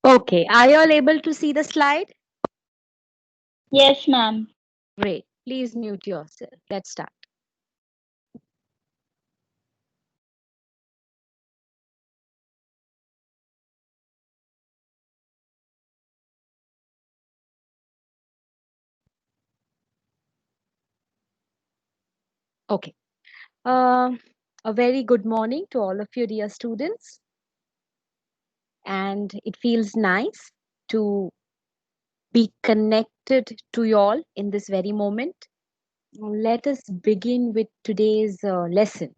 Okay, are you all able to see the slide? Yes, ma'am. Great. Please mute yourself. Let's start. Okay. Uh, a very good morning to all of you, dear students. And it feels nice to be connected to you all in this very moment. Let us begin with today's lesson.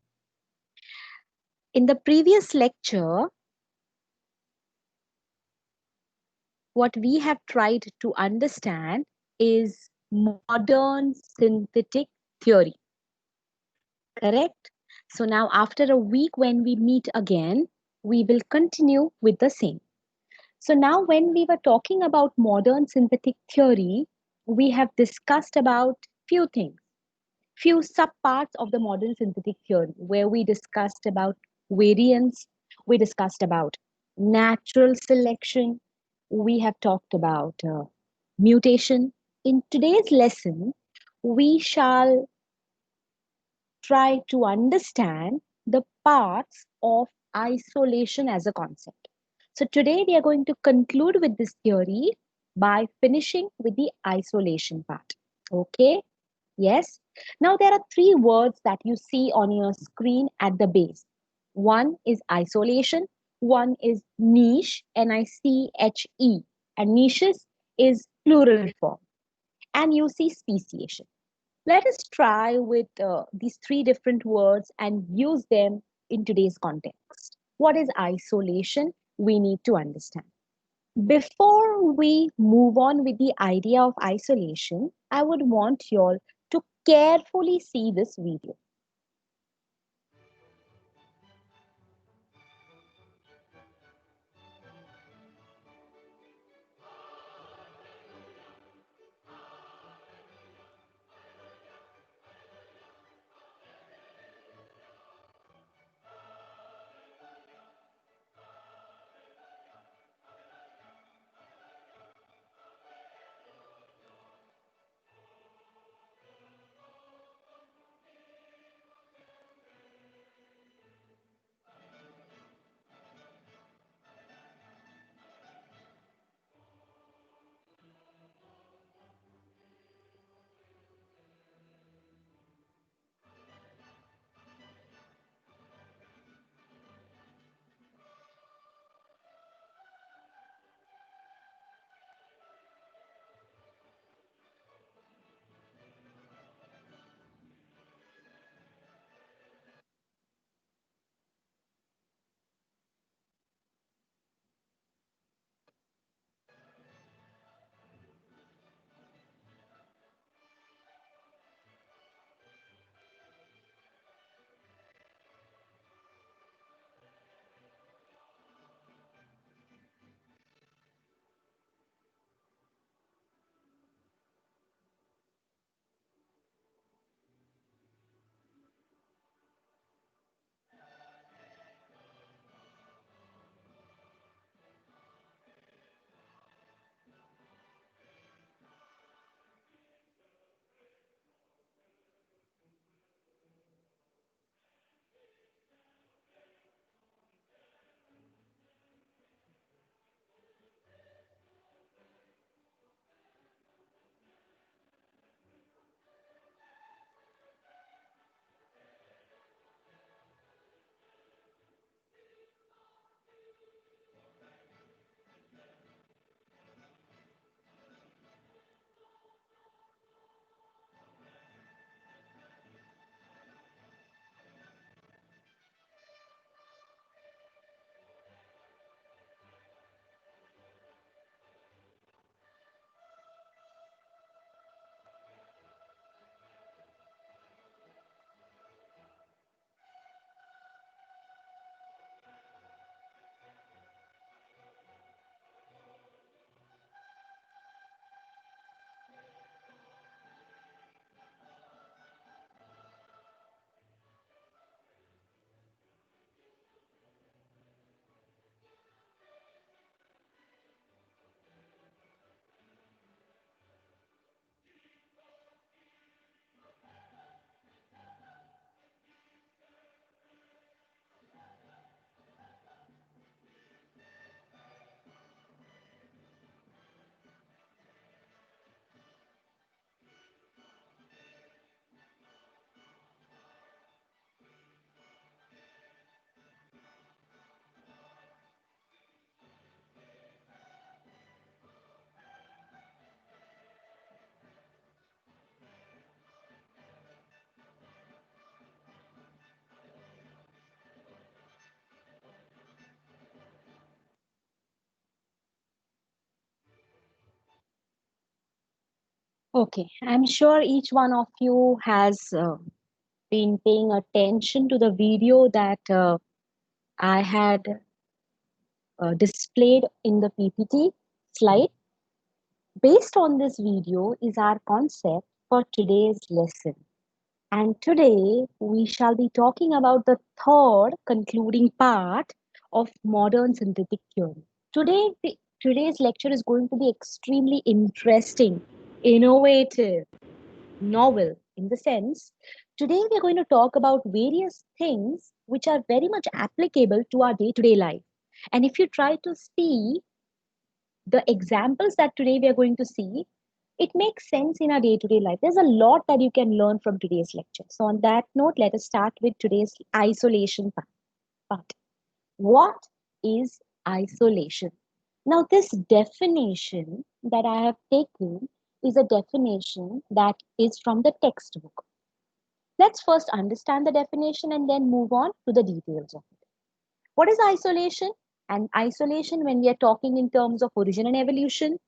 In the previous lecture, what we have tried to understand is modern synthetic theory, correct? So now, after a week, when we meet again, we will continue with the same. So now, when we were talking about modern synthetic theory, we have discussed about few things, few subparts of the modern synthetic theory, where we discussed about variance, we discussed about natural selection, we have talked about mutation. In today's lesson, we shall try to understand the parts of isolation as a concept. So today we are going to conclude with this theory by finishing with the isolation part. Okay? Yes. Now there are three words that you see on your screen at the base. One is isolation, one is niche, N-I-C-H-E, and niches is plural form, and you see speciation. Let us try with these three different words and use them in today's context. What is isolation? We need to understand. Before we move on with the idea of isolation, I would want you all to carefully see this video. Okay, I'm sure each one of you has been paying attention to the video that I had displayed in the PPT slide. Based on this video is our concept for today's lesson. And today we shall be talking about the third concluding part of modern synthetic theory. Today's lecture is going to be extremely interesting, innovative, novel in the sense today we're going to talk about various things which are very much applicable to our day-to-day life. And if you try to see the examples that today we are going to see, it makes sense in our day-to-day life. There's a lot that you can learn from today's lecture. So on that note, let us start with today's isolation part. What is isolation? Now, this definition that I have taken is a definition that is from the textbook. Let's first understand the definition and then move on to the details of it. What is isolation? And isolation, when we are talking in terms of origin and evolution,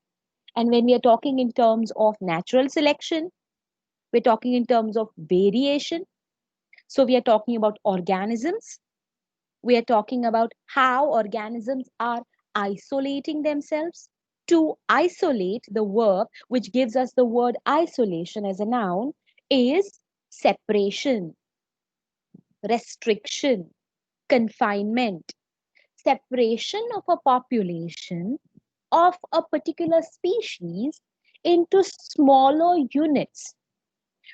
and when we are talking in terms of natural selection, we're talking in terms of variation. So we are talking about organisms. We are talking about how organisms are isolating themselves. To isolate, the verb which gives us the word isolation as a noun is separation, restriction, confinement, separation of a population of a particular species into smaller units,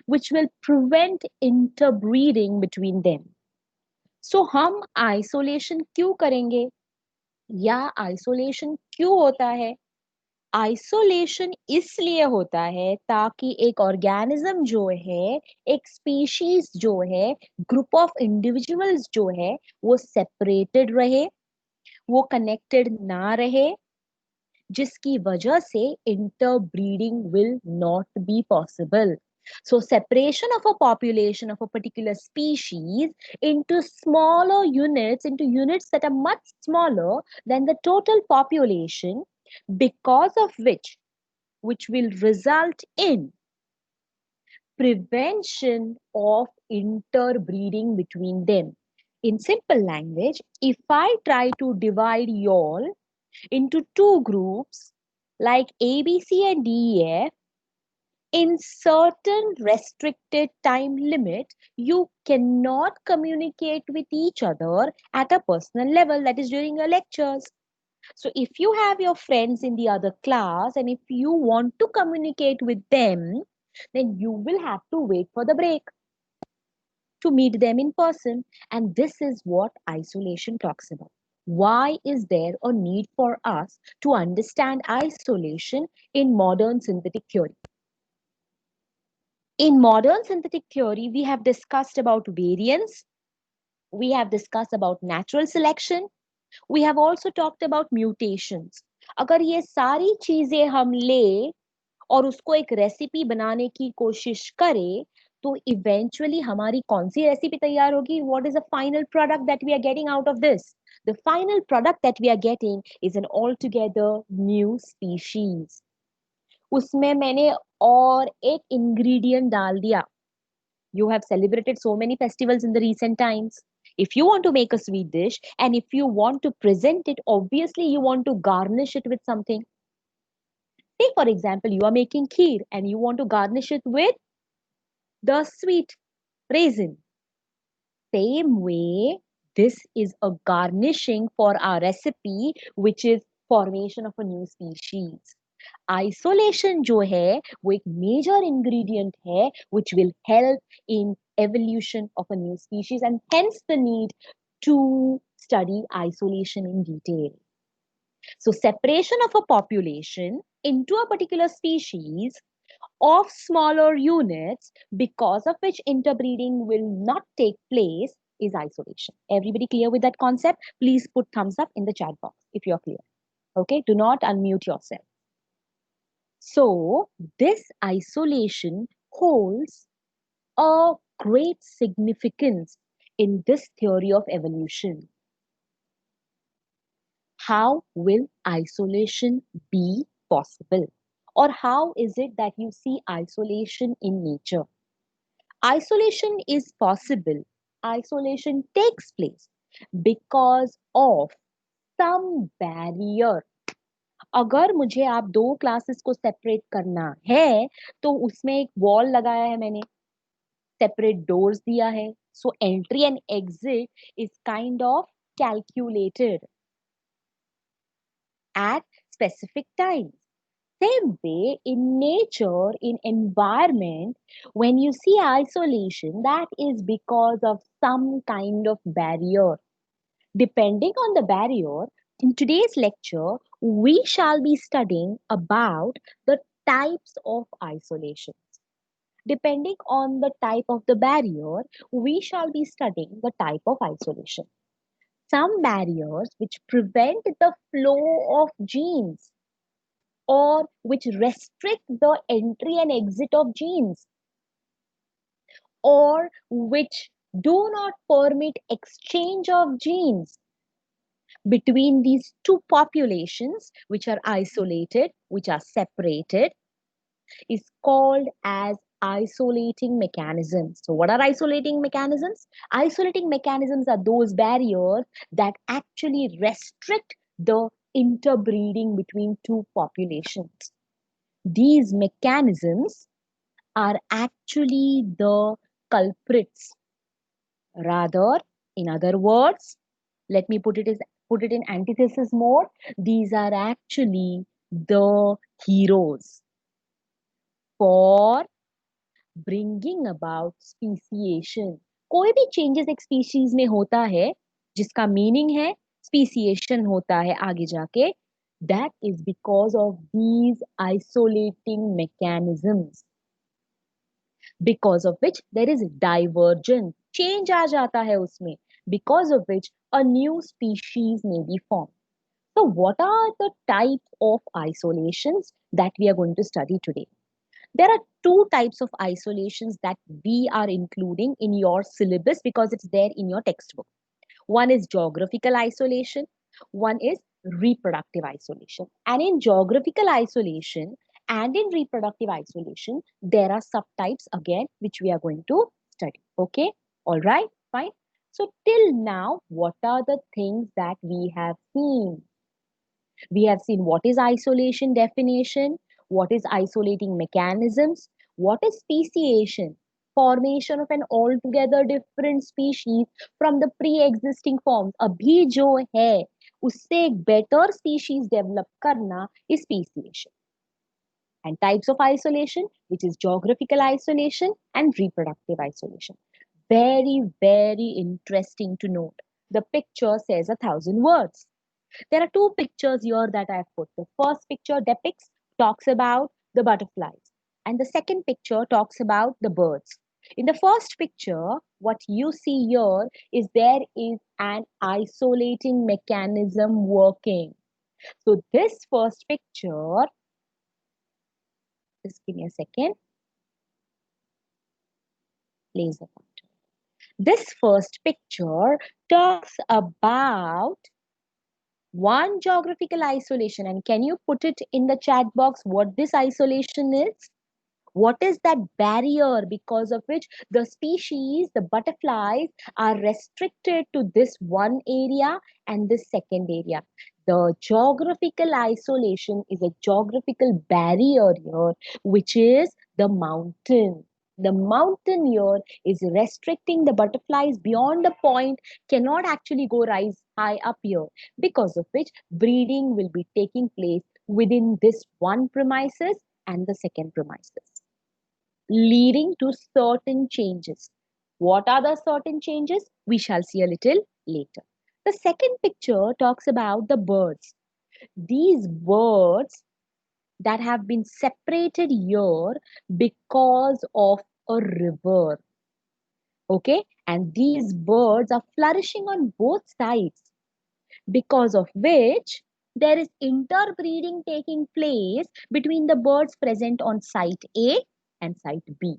which will prevent interbreeding between them. So हम isolation क्यों करेंगे या isolation क्यों होता है? Isolation इसलिए होता है ताकि एक ऑर्गेनिज्म जो है, एक स्पीशीज जो है, ग्रुप ऑफ इंडिविजुअल्स जो है, वो सेपरेटेड रहे, वो कनेक्टेड ना रहे, जिसकी वजह से interbreeding will not be possible. So separation of a population of a particular species into smaller units, into units that are much smaller than the total population, because of which will result in prevention of interbreeding between them. In simple language, if I try to divide y'all into two groups like A, B, C, and D, E, F, in certain restricted time limit, you cannot communicate with each other at a personal level, that is during your lectures. So if you have your friends in the other class and if you want to communicate with them, then you will have to wait for the break to meet them in person. And this is what isolation talks about. Why is there a need for us to understand isolation in modern synthetic theory? In modern synthetic theory, we have discussed about variance, we have discussed about natural selection, we have also talked about mutations. अगर ये सारी चीजें हम ले और उसको एक recipe बनाने की कोशिश करें तो इवेंचुअली हमारी कौन सी रेसिपी तैयार होगी? What is the final product that we are getting out of this? The final product that we are getting is an altogether new species. उसमें मैंने और एक ingredient डाल दिया. You have celebrated so many festivals in the recent times. If you want to make a sweet dish and if you want to present it, obviously you want to garnish it with something. Say, for example, you are making kheer and you want to garnish it with the sweet raisin. Same way, this is a garnishing for our recipe, which is formation of a new species. Isolation जो है वो एक major ingredient है which will help in evolution of a new species and hence the need to study isolation in detail. So separation of a population into a particular species of smaller units because of which interbreeding will not take place is isolation. Everybody clear with that concept? Please put thumbs up in the chat box if you're clear. Okay, do not unmute yourself. So this isolation holds a great significance in this theory of evolution. How will isolation be possible? Or how is it that you see isolation in nature? Isolation is possible. Isolation takes place because of some barrier. अगर मुझे आप दो classes को separate करना है तो उसमें एक वॉल लगाया है मैंने, सेपरेट डोर्स दिया है, so entry and exit is kind of calculated at specific times. Same way in nature, in environment, when you see isolation, that is because of some kind of barrier. Depending on the barrier, in today's lecture, we shall be studying about the types of isolation. Depending on the type of the barrier, we shall be studying the type of isolation. Some barriers which prevent the flow of genes or which restrict the entry and exit of genes or which do not permit exchange of genes between these two populations which are isolated, which are separated, is called as isolating mechanisms. So what are isolating mechanisms? Isolating mechanisms are those barriers that actually restrict the interbreeding between two populations. These mechanisms are actually the culprits. Rather, in other words, let me put it in antithesis mode. These are actually the heroes for bringing about speciation. कोई भी changes एक species में होता है जिसका meaning है speciation होता है आगे जाके, that is because of these isolating mechanisms, because of which there is divergence, change आ जाता है उसमें, because of which a new species may be formed. So what are the types of isolations that we are going to study today? There are two types of isolations that we are including in your syllabus because it's there in your textbook. One is geographical isolation, one is reproductive isolation. And in geographical isolation and in reproductive isolation, there are subtypes again which we are going to study. Okay, all right, fine. So, till now, what are the things that we have seen? We have seen what is isolation definition, what is isolating mechanisms, what is speciation, formation of an altogether different species from the pre-existing forms. अभी जो है उससे एक better species develop करना is speciation. And types of isolation, which is geographical isolation and reproductive isolation. Very, very interesting to note. The picture says 1,000 words. There are two pictures here that I've put. The first picture talks about the butterflies, and the second picture talks about the birds. In the first picture, what you see here is there is an isolating mechanism working. So this first picture, just give me a second, laser pointer. This first picture talks about one geographical isolation. And can you put it in the chat box what this isolation is? What is that barrier because of which the species, the butterflies, are restricted to this one area and this second area? The geographical isolation is a geographical barrier here, which is the mountain. The mountain here is restricting the butterflies beyond the point, cannot actually go rise high up here, because of which breeding will be taking place within this one premises and the second premises, leading to certain changes. What are the certain changes? We shall see a little later. The second picture talks about the birds. These birds that have been separated here because of a river. Okay, and these birds are flourishing on both sides, because of which there is interbreeding taking place between the birds present on site A and site B.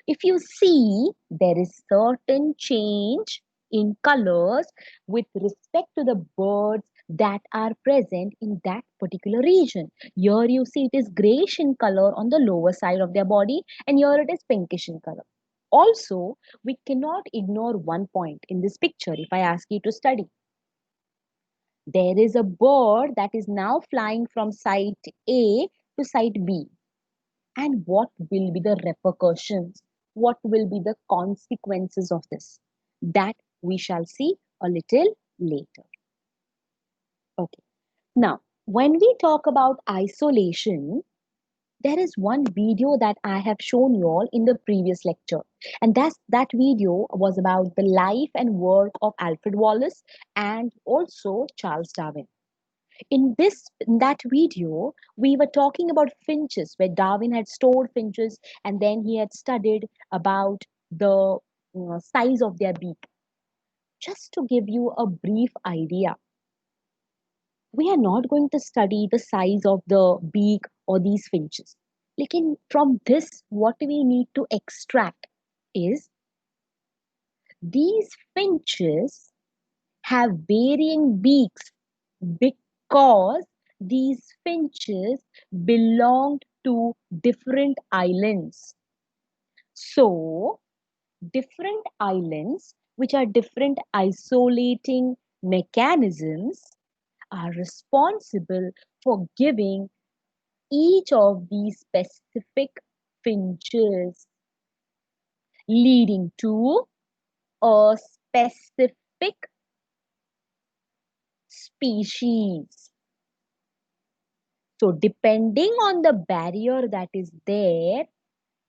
If you see, there is certain change in colors with respect to the birds that are present in that particular region. Here you see it is grayish in color on the lower side of their body, and here it is pinkish in color. Also, we cannot ignore one point in this picture if I ask you to study. There is a bird that is now flying from site A to site B. And what will be the repercussions? What will be the consequences of this? That we shall see a little later. Okay. Now, when we talk about isolation, there is one video that I have shown you all in the previous lecture. And that video was about the life and work of Alfred Wallace and also Charles Darwin. In that video, we were talking about finches, where Darwin had stored finches and then he had studied about the size of their beak. Just to give you a brief idea, we are not going to study the size of the beak or these finches. Lekin from this, what we need to extract is these finches have varying beaks because these finches belonged to different islands. So, different islands, which are different isolating mechanisms, are responsible for giving each of these specific finches, leading to a specific species. So, depending on the barrier that is there,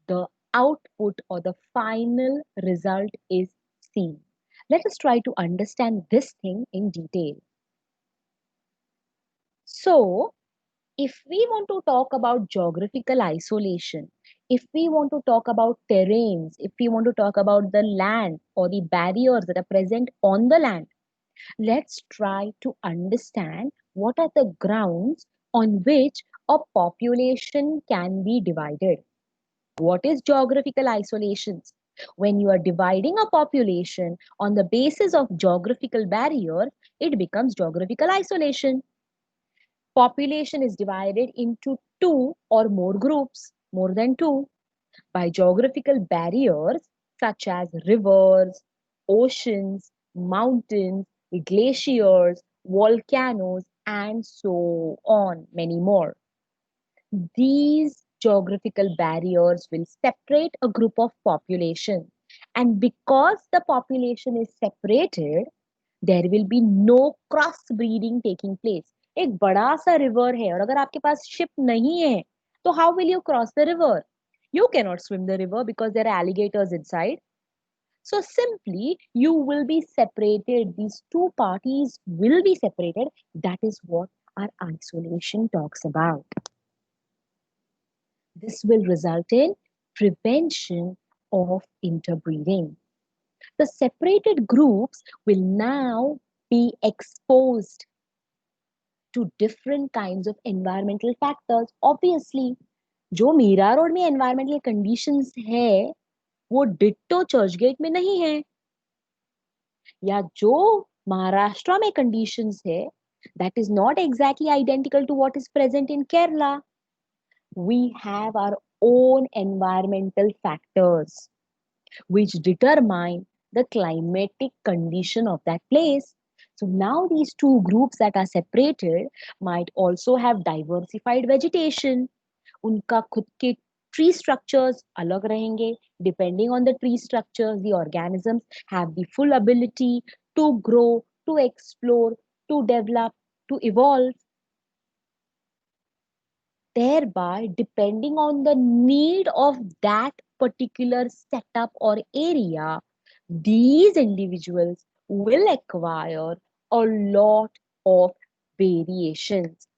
the output or the final result is seen. Let us try to understand this thing in detail. So, if we want to talk about geographical isolation, if we want to talk about terrains, if we want to talk about the land or the barriers that are present on the land, let's try to understand what are the grounds on which a population can be divided. What is geographical isolations? When you are dividing a population on the basis of geographical barriers, it becomes geographical isolation. Population is divided into two or more groups, more than two, by geographical barriers such as rivers, oceans, mountains, glaciers, volcanoes, and so on, many more. These geographical barriers will separate a group of population. And because the population is separated, there will be no cross breeding taking place. एक बड़ा सा river है और अगर आपके पास ship नहीं है तो how will you cross the river? You cannot swim the river because there are alligators inside. So simply you will be separated. These two parties will be separated. That is what our isolation talks about. This will result in prevention of interbreeding. The separated groups will now be exposed to different kinds of environmental factors. Obviously, जो Meera road में environmental conditions है वो ditto Churchgate में नहीं है, या जो महाराष्ट्र में conditions है that is not exactly identical to what is present in Kerala. We have our own environmental factors which determine the climatic condition of that place. So now these two groups that are separated might also have diversified vegetation. उनका खुद के tree structures अलग रहेंगे. Depending on the tree structures, the organisms have the full ability to grow, to explore, to develop, to evolve. Thereby, depending on the need of that particular setup or area, these individuals will acquire a lot of variations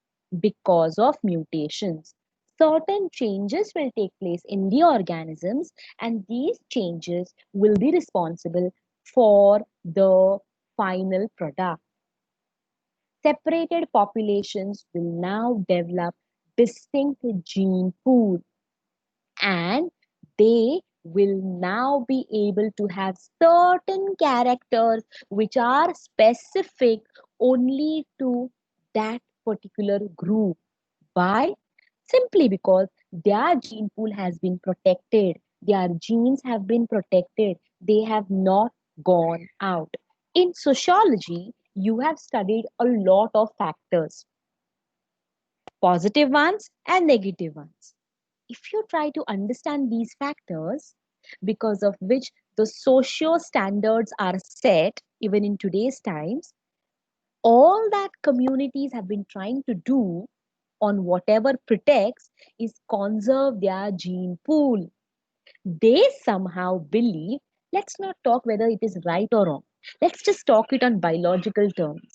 because of mutations. Certain changes will take place in the organisms, and these changes will be responsible for the final product. Separated populations will now develop distinct gene pool, and they will now be able to have certain characters which are specific only to that particular group. Why? Simply because their gene pool has been protected, their genes have been protected, they have not gone out. In sociology, you have studied a lot of factors, positive ones and negative ones. If you try to understand these factors, because of which the socio standards are set even in today's times, all that communities have been trying to do on whatever pretext is conserve their gene pool. They somehow believe, let's not talk whether it is right or wrong, let's just talk it on biological terms.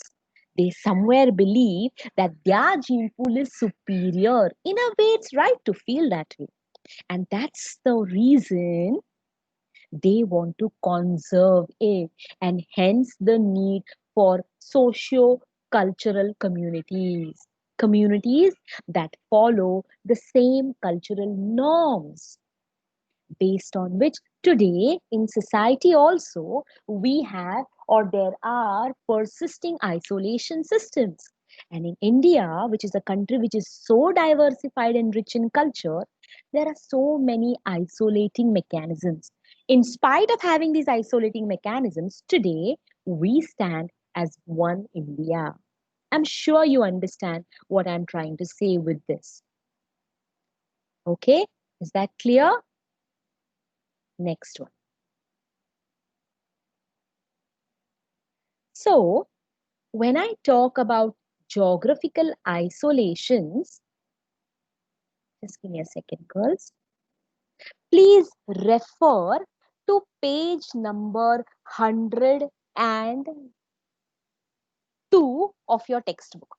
They somewhere believe that their gene pool is superior. In a way, it's right to feel that way. And that's the reason they want to conserve it, and hence the need for socio cultural communities. Communities that follow the same cultural norms, based on which today in society also we have, or there are persisting isolation systems. And in India, which is a country which is so diversified and rich in culture, there are so many isolating mechanisms. In spite of having these isolating mechanisms, today we stand as one India. I'm sure you understand what I'm trying to say with this. Okay, is that clear? Next one. So, when I talk about geographical isolations, just give me a second, girls. Please refer to page number 102 of your textbook.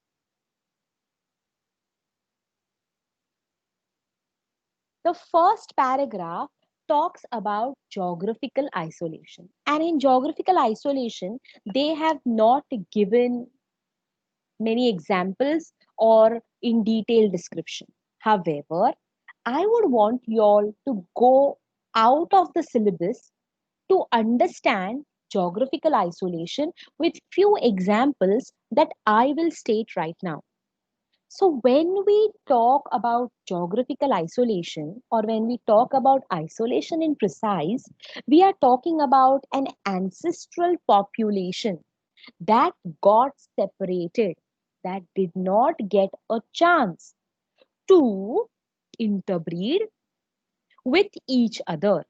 The first paragraph talks about geographical isolation. And in geographical isolation, they have not given many examples or in detailed description. However, I would want you all to go out of the syllabus to understand geographical isolation with few examples that I will state right now. So, when we talk about geographical isolation, or when we talk about isolation in precise, we are talking about an ancestral population that got separated, that did not get a chance to interbreed with each other.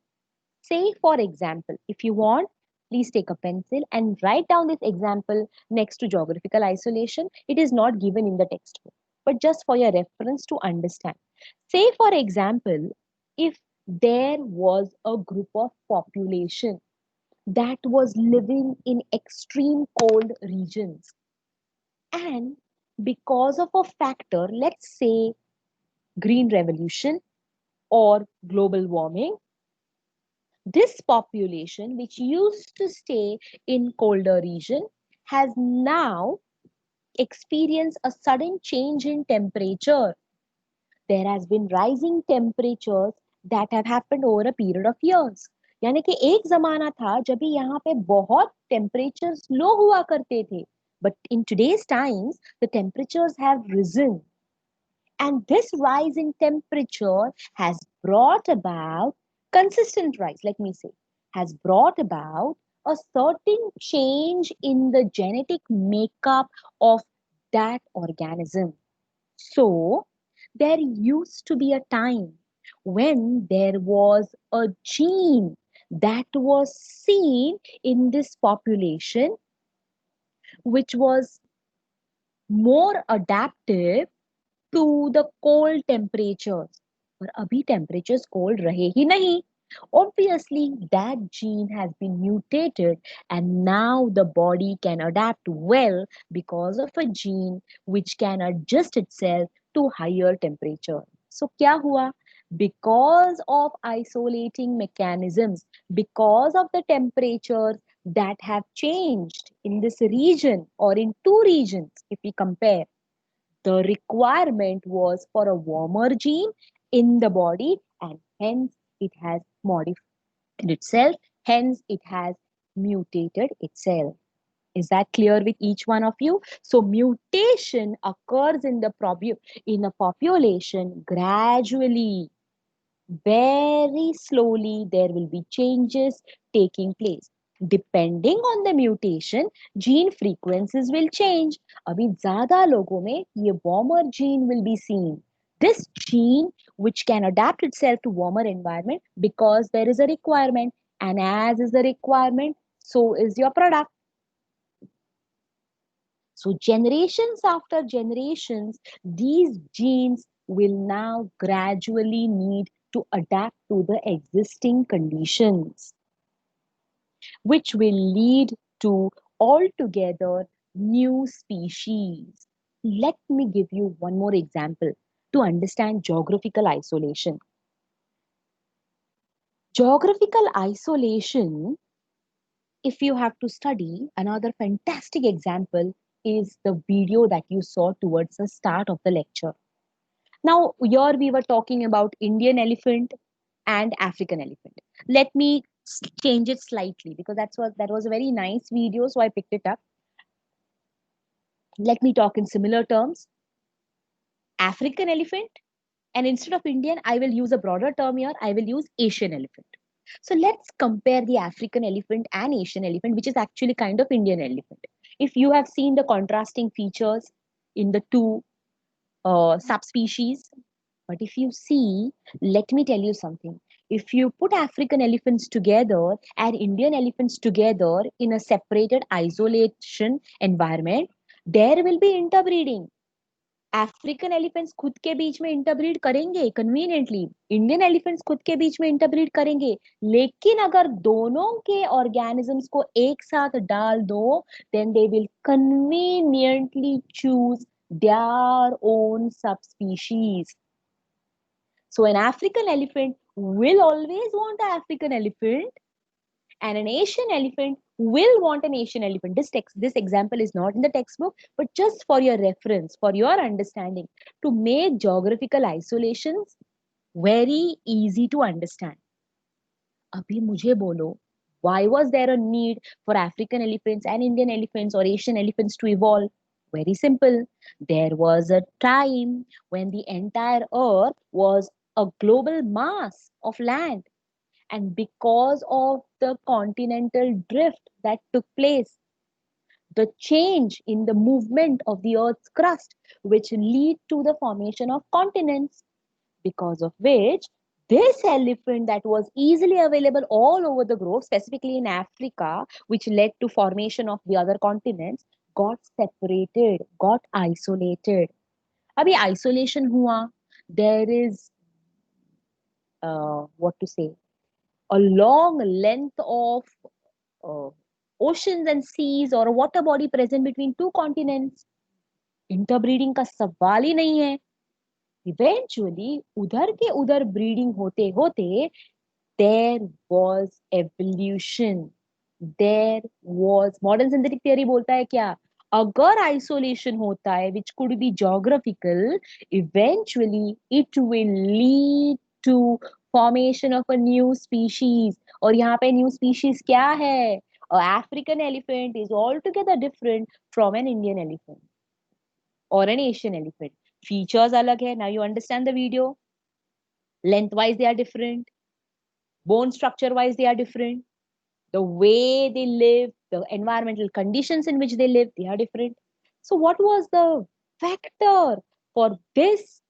Say, for example, if you want, please take a pencil and write down this example next to geographical isolation. It is not given in the textbook, but just for your reference to understand. Say, for example, if there was a group of population that was living in extreme cold regions, and because of a factor, let's say green revolution or global warming, this population, which used to stay in colder region, has now experienced a sudden change in temperature. There has been rising temperatures that have happened over a period of years. यानी कि एक जमाना था जब भी यहाँ पे बहुत temperatures low हुआ करते थे. But in today's times, the temperatures have risen. And this rise in temperature has brought about consistent rise, let me say, has brought about a certain change in the genetic makeup of that organism. So, there used to be a time when there was a gene that was seen in this population which was more adaptive to the cold temperatures. पर अभी temperatures cold रहे ही नहीं. Obviously, that gene has been mutated, and now the body can adapt well because of a gene which can adjust itself to higher temperature. So क्या हुआ? Because of isolating mechanisms, because of the temperatures that have changed in this region or in two regions, if we compare, the requirement was for a warmer gene in the body, and hence it has modified itself, hence it has mutated itself. Is that clear with each one of you? So mutation occurs in in a population gradually, very slowly. There will be changes taking place. Depending on the mutation, gene frequencies will change. अभी ज़्यादा लोगों में ये warmer gene will be seen. This gene which can adapt itself to warmer environment because there is a requirement, and as is the requirement, so is your product. So generations after generations, these genes will now gradually need to adapt to the existing conditions, which will lead to altogether new species. Let me give you one more example to understand geographical isolation. Geographical isolation, if you have to study, another fantastic example is the video that you saw towards the start of the lecture. Now, here we were talking about Indian elephant and African elephant. Let me change it slightly because that was a very nice video, so I picked it up. Let me talk in similar terms. African elephant, and instead of Indian, I will use a broader term here. I will use Asian elephant. So let's compare the African elephant and Asian elephant, which is actually kind of Indian elephant. If you have seen the contrasting features in the two subspecies, but if you see, let me tell you something. If you put African elephants together and Indian elephants together in a separated isolation environment, there will be interbreeding. African elephants खुद के बीच में interbreed करेंगे conveniently, Indian elephants खुद के बीच में interbreed करेंगे, लेकिन अगर दोनों के ऑर्गेनिजम्स को एक साथ डाल दो, then they will conveniently choose their own subspecies. So an African elephant will always want an African elephant, and an Asian elephant will want an Asian elephant. This example is not in the textbook, but just for your reference, for your understanding, to make geographical isolations very easy to understand. अभी मुझे बोलो, why was there a need for African elephants and Indian elephants or Asian elephants to evolve? Very simple. There was a time when the entire earth was a global mass of land. And because of the continental drift that took place, the change in the movement of the earth's crust, which lead to the formation of continents, because of which this elephant that was easily available all over the globe, specifically in Africa, which led to formation of the other continents, got separated, got isolated. Abhi isolation hua, there is what to say, a long length of uh, oceans and seas or a water body present between two continents. Interbreeding का सवाल ही नहीं है. Eventually, उधर के उधर breeding होते होते, there was evolution. There was modern synthetic theory बोलता है क्या? अगर isolation होता है, which could be geographical, eventually it will lead to formation of a new species. और यहाँ पे new species क्या है? A African elephant is altogether different from an Indian elephant or an Asian elephant. Features अलग है. Now you understand the video. Lengthwise they are different. Bone structure wise they are different. The way they live, the environmental conditions in which they live, they are different. So what was the factor for this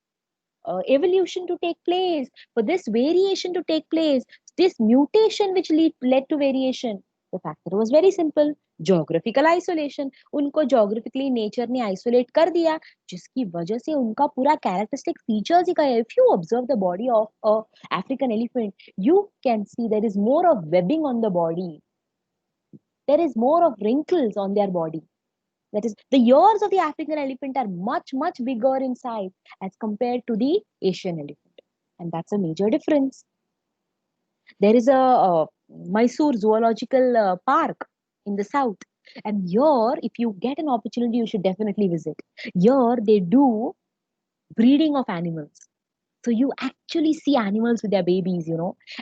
evolution to take place, for this variation to take place, this mutation which led to variation? The factor was very simple. Geographical isolation. उनको geographically nature ने isolate कर दिया, जिसकी वजह से उनका पूरा characteristic features ही गया. If you observe the body of a African elephant, you can see there is more of webbing on the body. There is more of wrinkles on their body. That is, the ears of the African elephant are much, much bigger in size as compared to the Asian elephant. And that's a major difference. There is a Mysore Zoological Park in the south. And here, if you get an opportunity, you should definitely visit. Here, they do breeding of animals. So you actually see animals with their babies,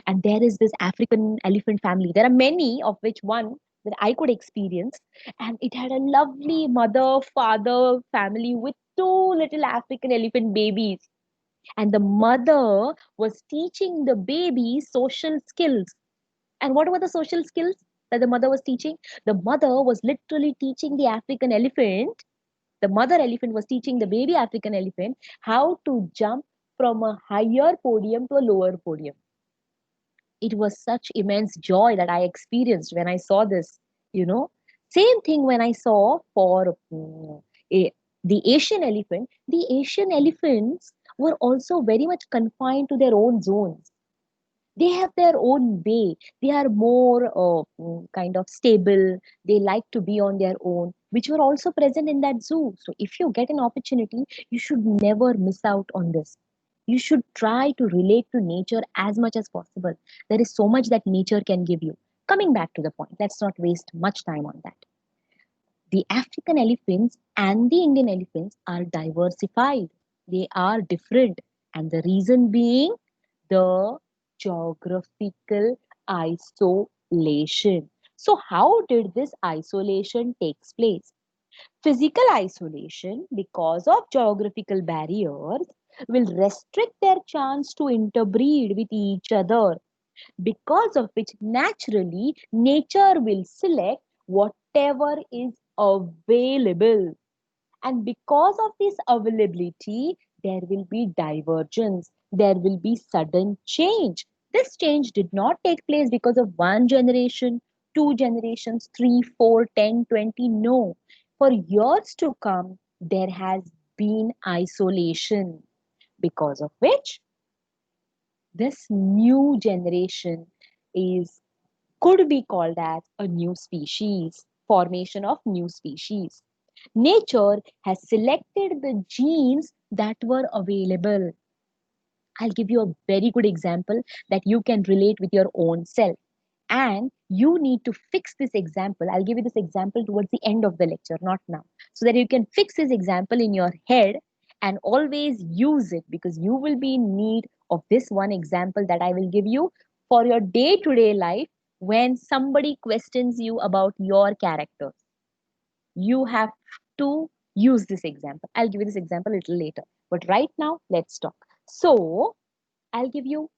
and there is this African elephant family. There are many, of which one that I could experience. And it had a lovely mother, father family with two little African elephant babies. And the mother was teaching the baby social skills. And what were the social skills that the mother was teaching? The mother was literally teaching the African elephant, the mother elephant was teaching the baby African elephant how to jump from a higher podium to a lower podium. It was such immense joy that I experienced when I saw this, you know. Same thing when I saw for a, the Asian elephant. The Asian elephants were also very much confined to their own zones. They have their own way. They are more kind of stable. They like to be on their own, which were also present in that zoo. So if you get an opportunity, you should never miss out on this. You should try to relate to nature as much as possible. There is so much that nature can give you. Coming back to the point, let's not waste much time on that. The African elephants and the Indian elephants are diversified. They are different. And the reason being the geographical isolation. So, how did this isolation takes place? Physical isolation, because of geographical barriers, will restrict their chance to interbreed with each other, because of which naturally nature will select whatever is available. And because of this availability, there will be divergence, there will be sudden change. This change did not take place because of one generation, two generations, three, four, 10, 20. No. For years to come, there has been isolation, because of which this new generation is could be called as a new species, formation of new species. Nature has selected the genes that were available. I'll give you a very good example that you can relate with your own self. And you need to fix this example. I'll give you this example towards the end of the lecture, not now. So that you can fix this example in your head and always use it, because you will be in need of this one example that I will give you for your day to day life when somebody questions you about your character. You have to use this example. I'll give you this example a little later. But right now, let's talk. So, I'll give you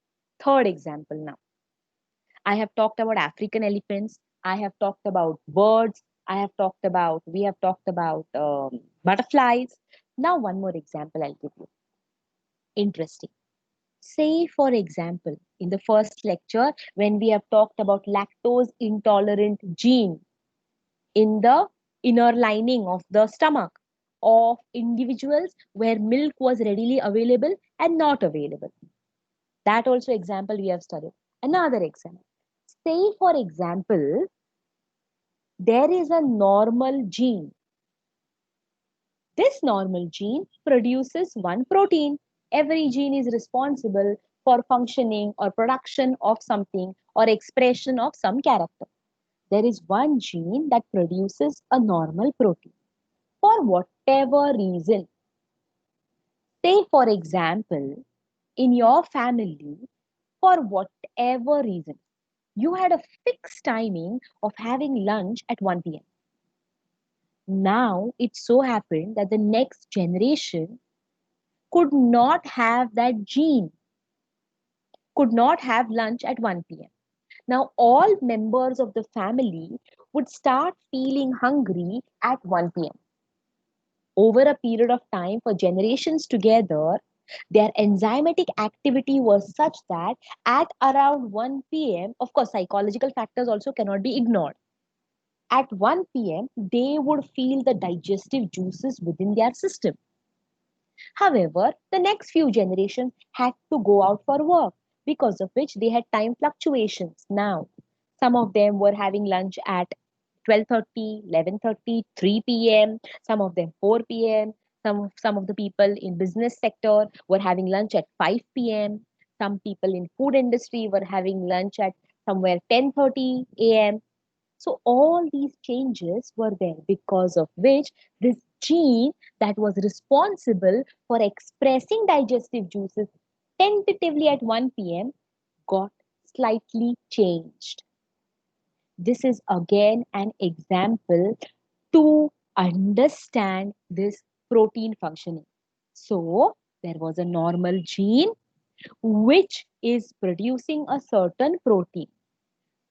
third example now. I have talked about African elephants. I have talked about birds. We have talked about butterflies. Now, one more example I'll give you. Interesting. Say, for example, in the first lecture, when we have talked about lactose intolerant gene in the inner lining of the stomach of individuals where milk was readily available and not available. That also example we have studied. Another example. Say, for example, there is a normal gene. This normal gene produces one protein. Every gene is responsible for functioning or production of something or expression of some character. There is one gene that produces a normal protein. For whatever reason, say for example, in your family, for whatever reason, you had a fixed timing of having lunch at 1 p.m. Now it so happened that the next generation could not have that gene, could not have lunch at 1 p.m. Now all members of the family would start feeling hungry at 1 p.m. Over a period of time for generations together, their enzymatic activity was such that at around 1 p.m., of course, psychological factors also cannot be ignored. At 1 p.m., they would feel the digestive juices within their system. However, the next few generations had to go out for work, because of which they had time fluctuations. Now, some of them were having lunch at 12:30, 11:30, 3 p.m., some of them 4 p.m. Some of the people in business sector were having lunch at 5 p.m. Some people in food industry were having lunch at somewhere 10:30 a.m. So all these changes were there, because of which this gene that was responsible for expressing digestive juices tentatively at 1 p.m. got slightly changed. This is again an example to understand this protein functioning. So, there was a normal gene which is producing a certain protein.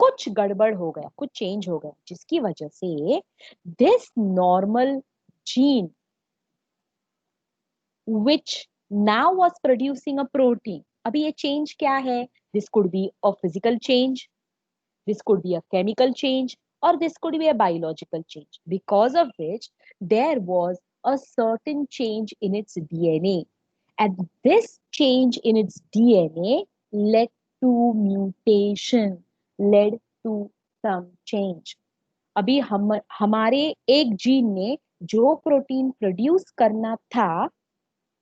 कुछ गड़बड़ हो गया, कुछ change हो गया, जिसकी वजह से this normal gene which now was producing a protein, अभी ये change क्या है? This could be a physical change, this could be a chemical change, or this could be a biological change, because of which there was a certain change in its DNA. And this change in its DNA led to mutation, led to some change. अभी हमारे एक gene ने जो protein produce करना था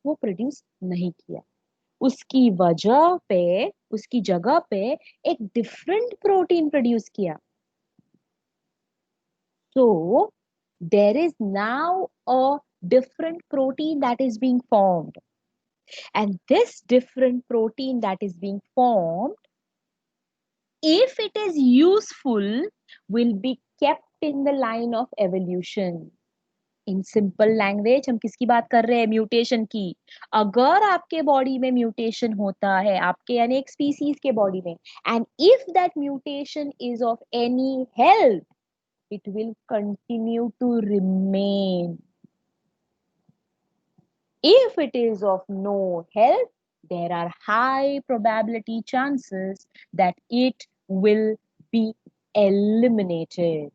वो produce नहीं किया, उसकी वजह पे, उसकी जगह पे एक डिफरेंट प्रोटीन प्रोड्यूस किया. So there is now a different protein that is being formed, and this different protein that is being formed, if it is useful, will be kept in the line of evolution. In simple language हम किसकी बात कर रहे हैं? Mutation की. अगर आपके body में म्यूटेशन होता है, आपके यानी एक स्पीसीज के बॉडी में, and if that mutation is of any help, it will continue to remain. If it is of no help, there are high probability chances that it will be eliminated.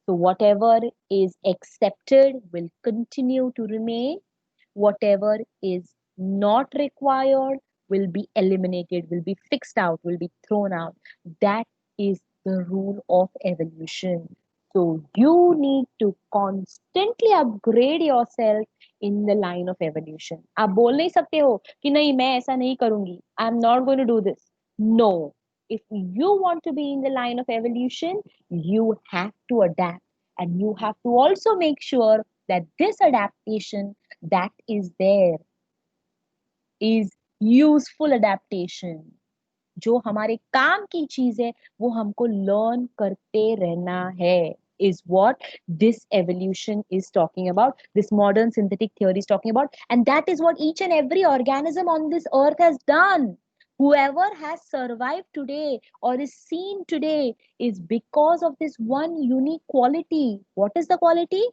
So whatever is accepted will continue to remain. Whatever is not required will be eliminated, will be fixed out, will be thrown out. That is the rule of evolution. So you need to constantly upgrade yourself in the line of evolution. आप बोल नहीं सकते हो कि नहीं मैं ऐसा नहीं करूंगी, I am not going to do this. No, if you want to be in the line of evolution, you have to adapt, and you have to also make sure that this adaptation that is there is useful adaptation. जो हमारे काम की चीज है वो हमको learn करते रहना है, is what this evolution is talking about, this modern synthetic theory is talking about, and that is what each and every organism on this earth has done. Whoever has survived today or is seen today is because of this one unique quality. What is the quality?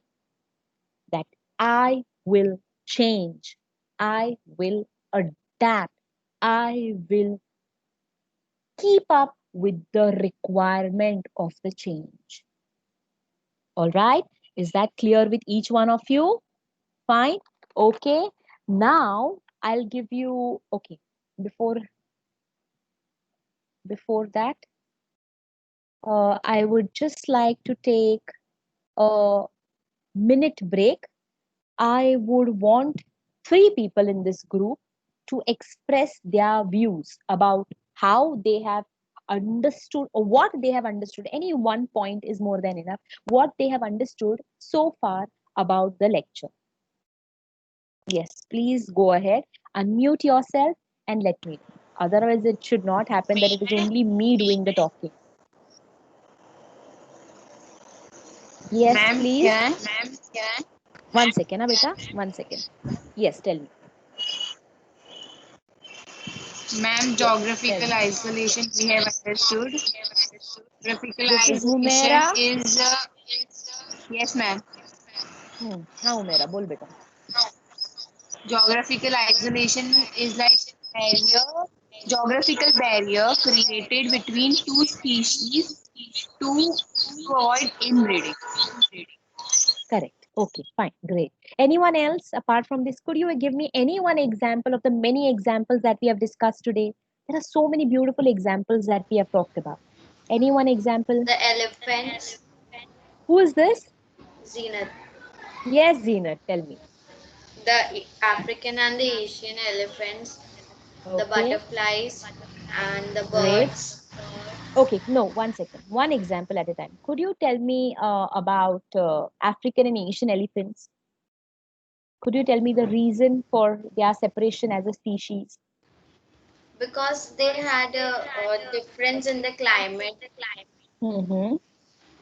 That I will change, I will adapt, I will keep up with the requirement of the change. All right, is that clear with each one of you? Fine. Okay, now I'll give you, okay, before that, I would just like to take a minute break. I would want 3 people in this group to express their views about how they have understood, or what they have understood. Any one point is more than enough. What they have understood so far about the lecture. Yes, please go ahead, unmute yourself and let me know. Otherwise, it should not happen that it is only me doing the talking. Yes, Ma'am, please. can One second, beta. 1 second. Yes, tell me. ma'am, Yes, geographical tell me. isolation we have understood. Geographical This is isolation Humaira. is yes, ma'am. हाँ उमेरा बोल बेटा. Geographical isolation is like barrier, geographical barrier created between two species to avoid inbreeding. Correct. Okay, fine, great. Anyone else apart from this? Could you give me any one example of the many examples that we have discussed today? There are so many beautiful examples that we have talked about. Any one example? The elephants, Who is this? Zenith. Yes, Zeenat, tell me. The African and the Asian elephants, the Okay, butterflies, and the great. birds. Okay, no, 1 second. One example at a time. Could you tell me about African and Asian elephants? Could you tell me the reason for their separation as a species? Because they had a difference in the climate. Mm-hmm.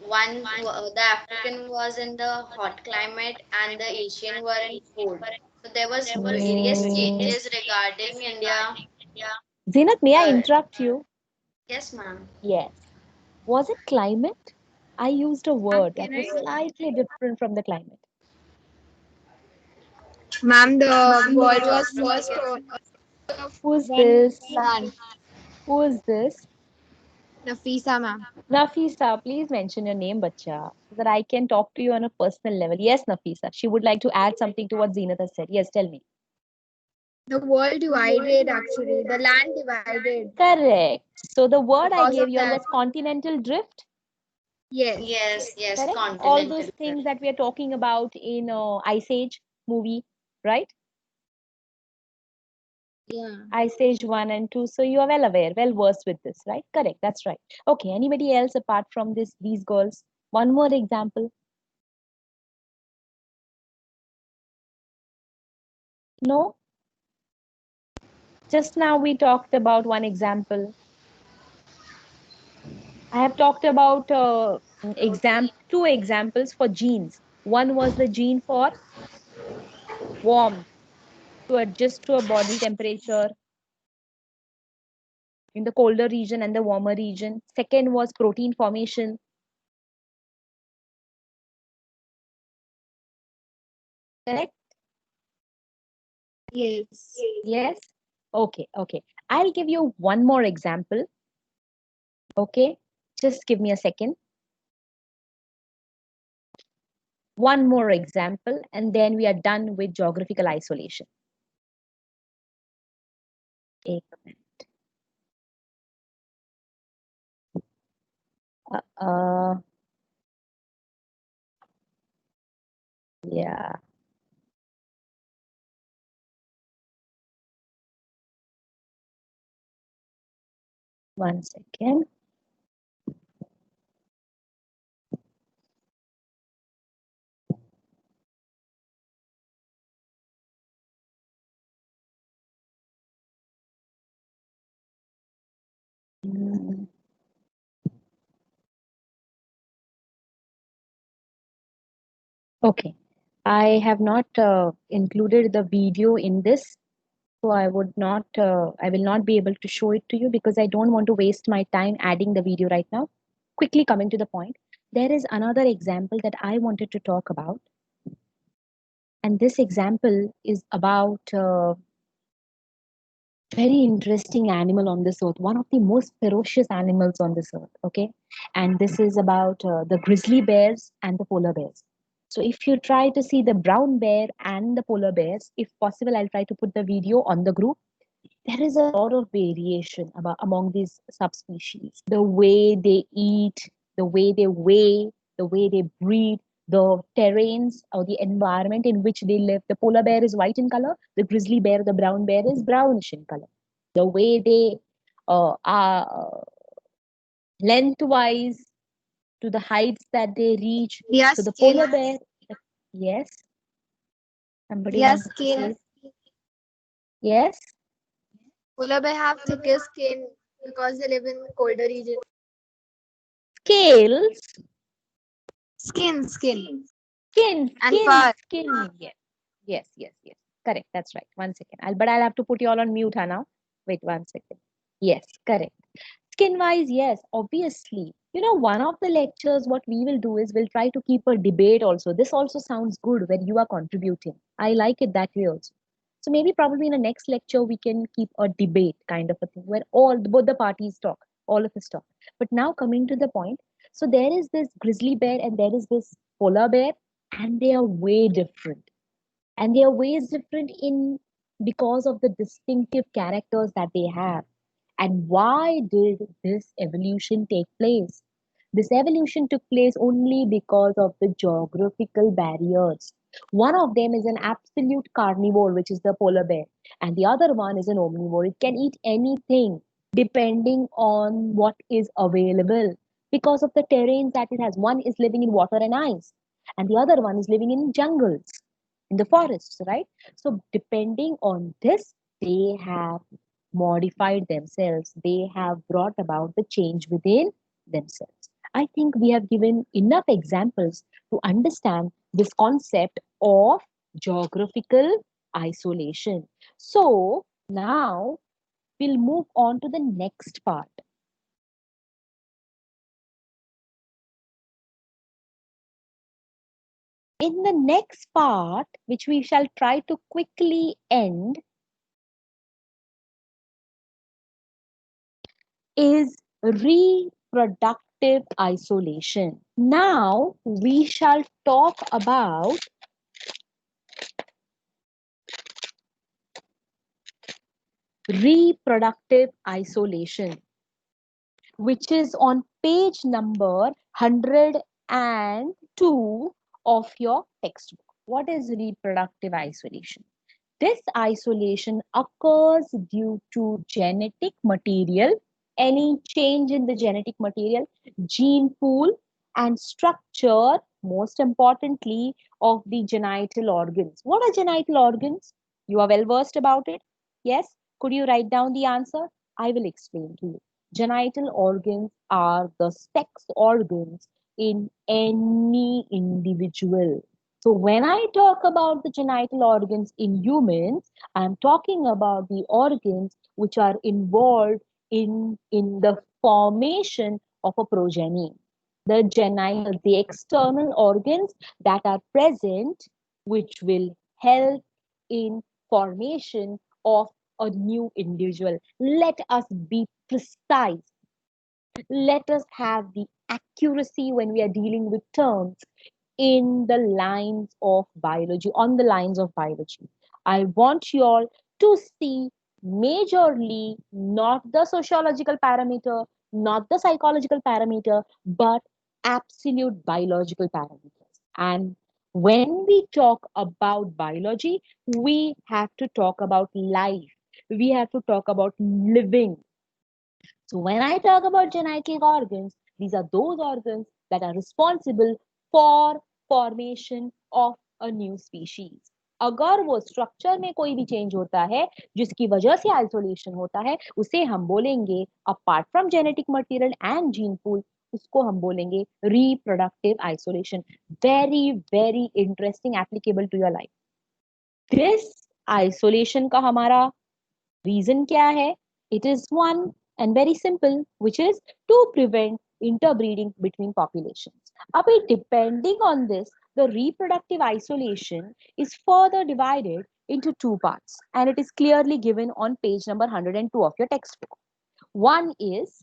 The African was in the hot climate and the Asian were in cold. So there was various changes regarding India. Zenat, may I Uh, interrupt you? yes, ma'am. Yes. Was it climate? I used a word that Can was I? slightly different from the climate. Ma'am, the world was first of Who's one this? land. Who is this? Nafisa, ma'am. Nafisa, please mention your name, bacha, so that I can talk to you on a personal level. Yes, Nafisa. She would like to add something to what Zenat has said. Yes, tell me. The world divided actually. The land divided Correct. So the word I because gave of you all that. was continental drift. Yes. Yes, yes, Correct. All continental those drift. things that we are talking about in Ice Age movie, right? Yeah. Ice Age 1 and 2. So you are well aware, well versed with this, right? Correct. That's right. Okay. Anybody else apart from these girls? One more example. No? Just now we talked about one example. I have talked about two examples for genes. One was the gene for warmth to adjust to a body temperature in the colder region and the warmer region. Second was protein formation. Correct? Yes. Yes? Okay, okay. I'll give you one more example. Okay? Just give me a second. One more example, and then we are done with geographical isolation. एक minute. Uh, yeah. One second. Mm, okay. I have not included the video in this, so I will not be able to show it to you because I don't want to waste my time adding the video right now. Quickly coming to the point, there is another example that I wanted to talk about, and this example is about very interesting animal on this earth, one of the most ferocious animals on this earth. Okay, and this is about the grizzly bears and the polar bears. So if you try to see the brown bear and the polar bears, if possible, I'll try to put the video on the group. There is a lot of variation about among these subspecies. The way they eat, the way they weigh, the way they breed, the terrains or the environment in which they live. The polar bear is white in color. The grizzly bear, the brown bear, is brownish in color. The way they are lengthwise to the heights that they reach. Their So the polar skin. bear, yes, somebody Their wanted to skin. say, yes. Polar bear have thicker skin because they live in colder region. Scales. Skin. Skin, And skin, fur. skin. Yes, yes, yes, yes. Correct. That's right. One second. But I'll have to put you all on mute, now. Wait 1 second. Yes, correct. Skin wise, yes, obviously. One of the lectures, what we will do is we'll try to keep a debate also. This also sounds good when you are contributing. I like it that way also. So maybe probably in the next lecture we can keep a debate kind of a thing where both the parties talk, all of us talk. But now coming to the point, so there is this grizzly bear and there is this polar bear, and they are way different. And they are ways different in because of the distinctive characters that they have. And why did this evolution take place? This evolution took place only because of the geographical barriers. One of them is an absolute carnivore, which is the polar bear, and the other one is an omnivore. It can eat anything depending on what is available because of the terrains that it has. One is living in water and ice, and the other one is living in jungles, in the forests, right? So, depending on this, they have modified themselves, they have brought about the change within themselves. I think we have given enough examples to understand this concept of geographical isolation. So now we'll move on to the next part. In the next part, which we shall try to quickly end, is reproductive isolation. Now we shall talk about reproductive isolation, which is on page number 102 of your textbook. What is reproductive isolation? This isolation occurs due to genetic material, any change in the genetic material, gene pool, and structure, most importantly, of the genital organs. What are genital organs? You are well versed about it? Yes? Could you write down the answer? I will explain to you. Genital organs are the sex organs in any individual. So when I talk about the genital organs in humans, I'm talking about the organs which are involved in the formation of a progeny. The genital, the external organs that are present, which will help in formation of a new individual. Let us be precise. Let us have the accuracy when we are dealing with terms in the lines of biology, on the lines of biology. I want you all to see majorly not the sociological parameter, not the psychological parameter, but absolute biological parameters. And when we talk about biology, we have to talk about life. We have to talk about living. So when I talk about genital organs, these are those organs that are responsible for formation of a new species. अगर वो structure में कोई भी change होता है जिसकी वजह से आइसोलेशन होता है, उसे हम बोलेंगे apart from genetic material and gene pool, उसको हम बोलेंगे reproductive isolation. Very very interesting, applicable to your life. This isolation का हमारा रीजन क्या है? It is one and very simple, which is to prevent interbreeding between populations. Abhi, depending on this, the reproductive isolation is further divided into two parts, and it is clearly given on page number 102 of your textbook. One is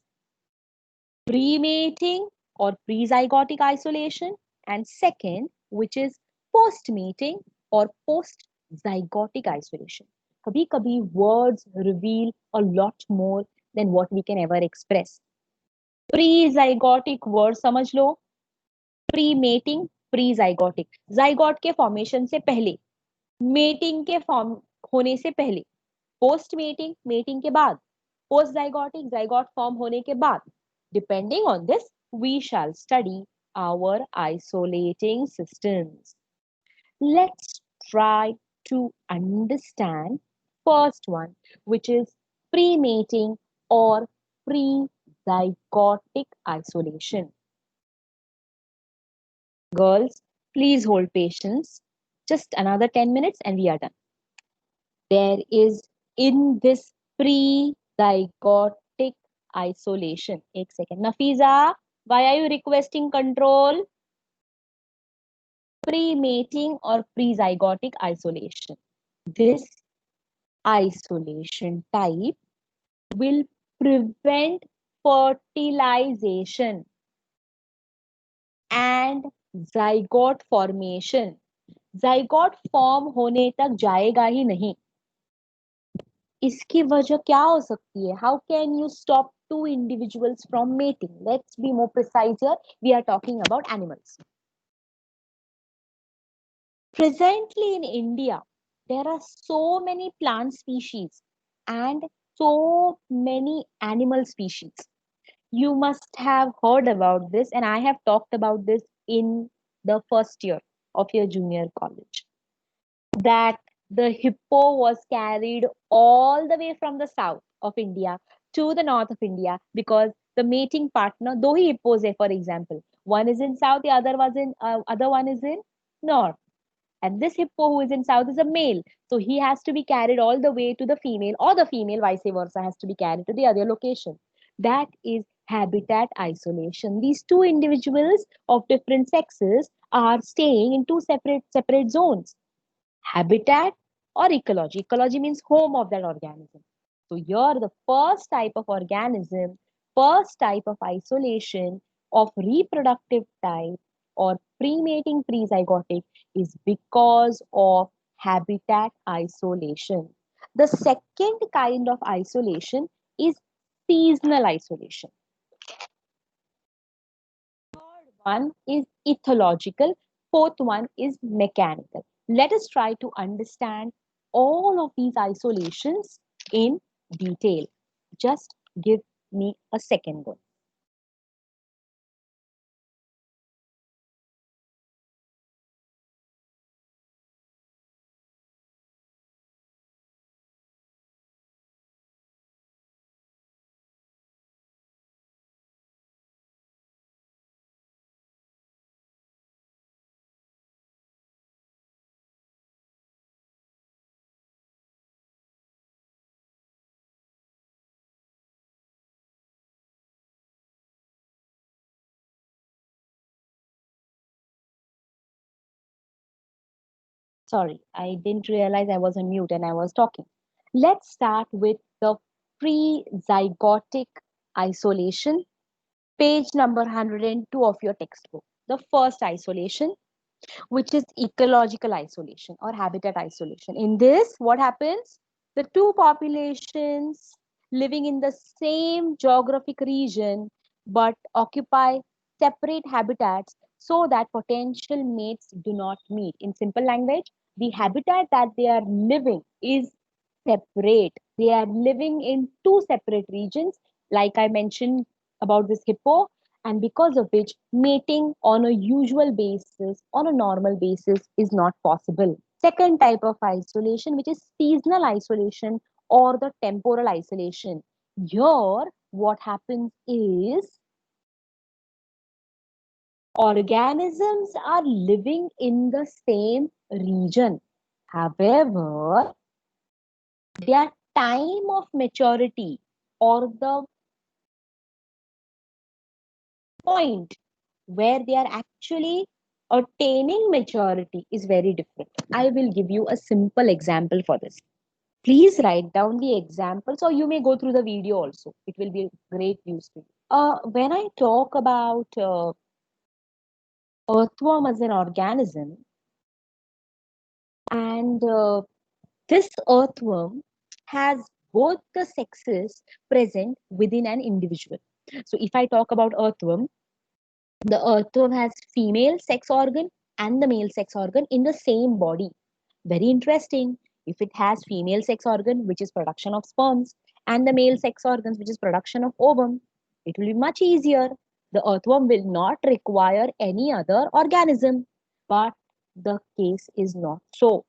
pre-mating or pre-zygotic isolation, and second, which is post-mating or post-zygotic isolation. कभी कभी words reveal a lot more than what we can ever express. Pre-zygotic word समझ लो. Pre-mating, pre-zygotic. Zygote के formation से पहले, mating के form होने से पहले, post-mating, mating के बाद, post-zygotic, zygote form होने के बाद. Depending on this, we shall study our isolating systems. Let's try to understand first one, which is pre-mating or pre-zygotic isolation. Girls, please hold patience. Just another 10 minutes and we are done. There is in this pre-zygotic isolation. एक second. Nafiza, why are you requesting control? Pre-mating or pre-zygotic isolation. This isolation type will prevent fertilization and zygote formation. Zygote form होने तक जाएगा ही नहीं. इसकी वजह क्या हो सकती है? How can you stop two individuals from mating? Let's be more precise here. We are talking about animals. Presently in India, there are so many plant species and so many animal species. You must have heard about this, and I have talked about this in the first year of your junior college. That the hippo was carried all the way from the south of India to the north of India because the mating partner, though he hippos, for example, one is in south, the other one is in north, and this hippo who is in south is a male, so he has to be carried all the way to the female, or the female vice versa has to be carried to the other location. That is habitat isolation. These two individuals of different sexes are staying in two separate zones. Habitat or ecology. Ecology means home of that organism. So here the first type of organism, first type of isolation of reproductive type or pre-mating pre-zygotic is because of habitat isolation. The second kind of isolation is seasonal isolation. Third one is ethological. Fourth one is mechanical. Let us try to understand all of these isolations in detail. Just give me a second. Go. Sorry, I didn't realize I was on mute and I was talking. Let's start with the pre-zygotic isolation, page number 102 of your textbook. The first isolation, which is ecological isolation or habitat isolation. In this, what happens? The two populations living in the same geographic region but occupy separate habitats so that potential mates do not meet. In simple language, the habitat that they are living is separate. They are living in two separate regions, like I mentioned about this hippo, and because of which mating on a usual basis, on a normal basis, is not possible. Second type of isolation, which is seasonal isolation or the temporal isolation. Here, what happens is organisms are living in the same region. However, their time of maturity or the point where they are actually attaining maturity is very different. I will give you a simple example for this. Please write down the examples or you may go through the video also. It will be great use to you. When I talk about earthworm as an organism, and this earthworm has both the sexes present within an individual. So if I talk about earthworm, the earthworm has female sex organ and the male sex organ in the same body. Very interesting. If it has female sex organ, which is production of sperms, and the male sex organs, which is production of ovum, it will be much easier. The earthworm will not require any other organism. But the case is not so.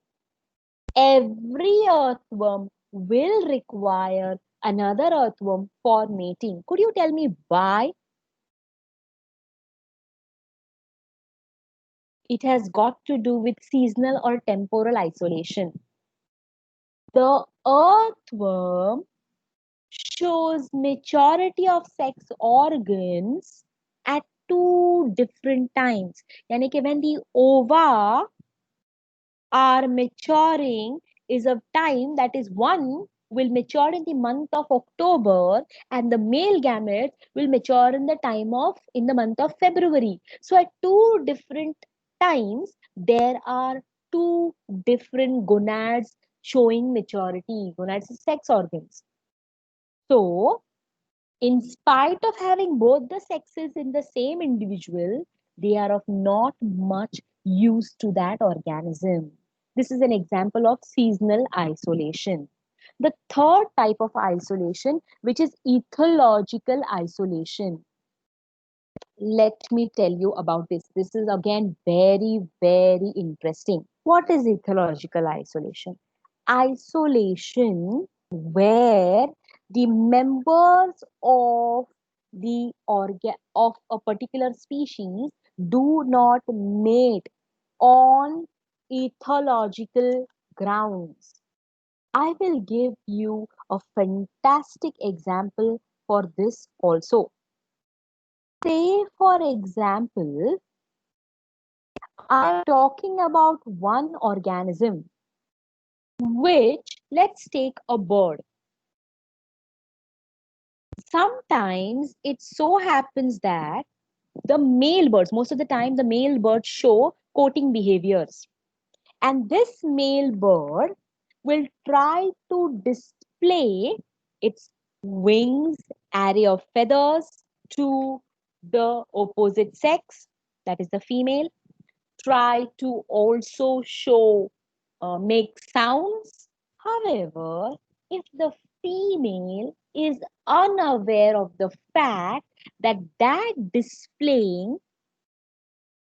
Every earthworm will require another earthworm for mating. Could you tell me why? It has got to do with seasonal or temporal isolation. The earthworm shows maturity of sex organs at two different times. Yani कि when the ova are maturing is a time that is one will mature in the month of October and the male gamete will mature in the month of February. So at two different times there are two different gonads showing maturity. Gonads is sex organs. So in spite of having both the sexes in the same individual, they are of not much use to that organism. This is an example of seasonal isolation. The third type of isolation, which is ethological isolation. Let me tell you about this. This is again very, very interesting. What is ethological isolation? Isolation where the members of the of a particular species do not mate on ethological grounds. I will give you a fantastic example for this also. Say, for example, I'm talking about one organism, which, let's take a bird. Sometimes it so happens that the male birds, most of the time, the male birds show courting behaviors. And this male bird will try to display its wings, array of feathers to the opposite sex, that is the female, try to also show, make sounds. However, if the female is unaware of the fact that that displaying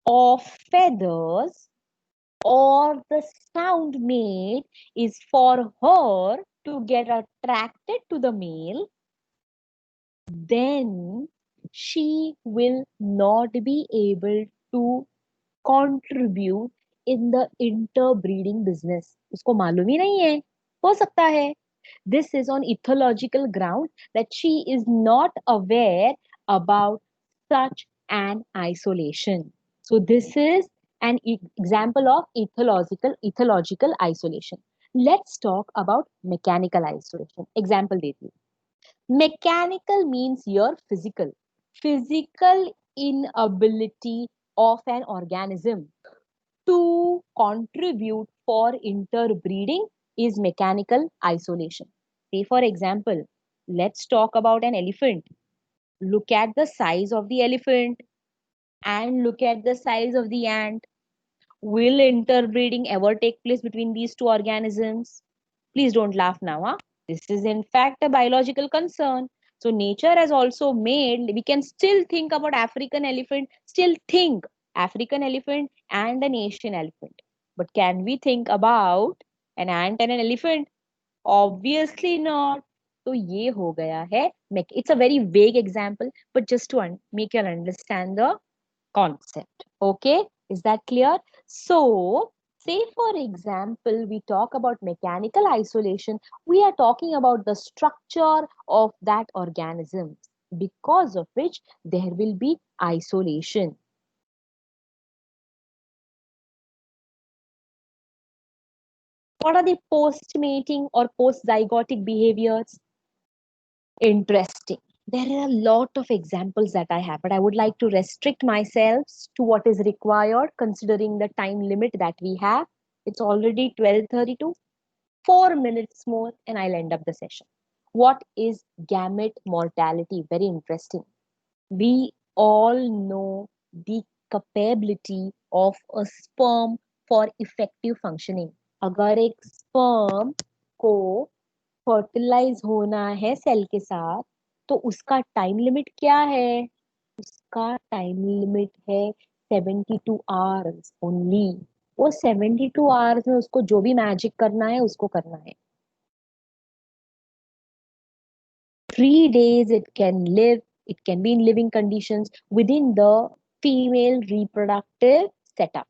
of feathers or the sound made is for her to get attracted to the male, then she will not be able to contribute in the interbreeding business. उसको मालूम ही नहीं है, हो सकता है. This is on ethological ground that she is not aware about such an isolation. So this is an example of ethological isolation. Let's talk about mechanical isolation. Example देती हूँ. Mechanical means your physical inability of an organism to contribute for interbreeding is mechanical isolation. Say, for example, let's talk about an elephant. Look at the size of the elephant and look at the size of the ant. Will interbreeding ever take place between these two organisms? Please don't laugh now. Huh? This is in fact a biological concern. So nature has also made, we can still think about African elephant, still think African elephant and an Asian elephant. But can we think about an ant and an elephant? Obviously not. So ये हो गया है. It's a very vague example, but just to make you understand the concept. Okay, is that clear? So, say for example, we talk about mechanical isolation, we are talking about the structure of that organism because of which there will be isolation. What are the post-mating or post-zygotic behaviors? Interesting. There are a lot of examples that I have, but I would like to restrict myself to what is required considering the time limit that we have. It's already 12:32. 4 minutes more and I'll end up the session. What is gamete mortality? Very interesting. We all know the capability of a sperm for effective functioning. अगर एक sperm को fertilise होना है cell के साथ तो उसका time limit क्या है? उसका टाइम लिमिट है 72 आवर्स ओनली. वो 72 आवर्स में उसको जो भी मैजिक करना है उसको करना है. 3 days it can live, it can be in living conditions within the female reproductive setup.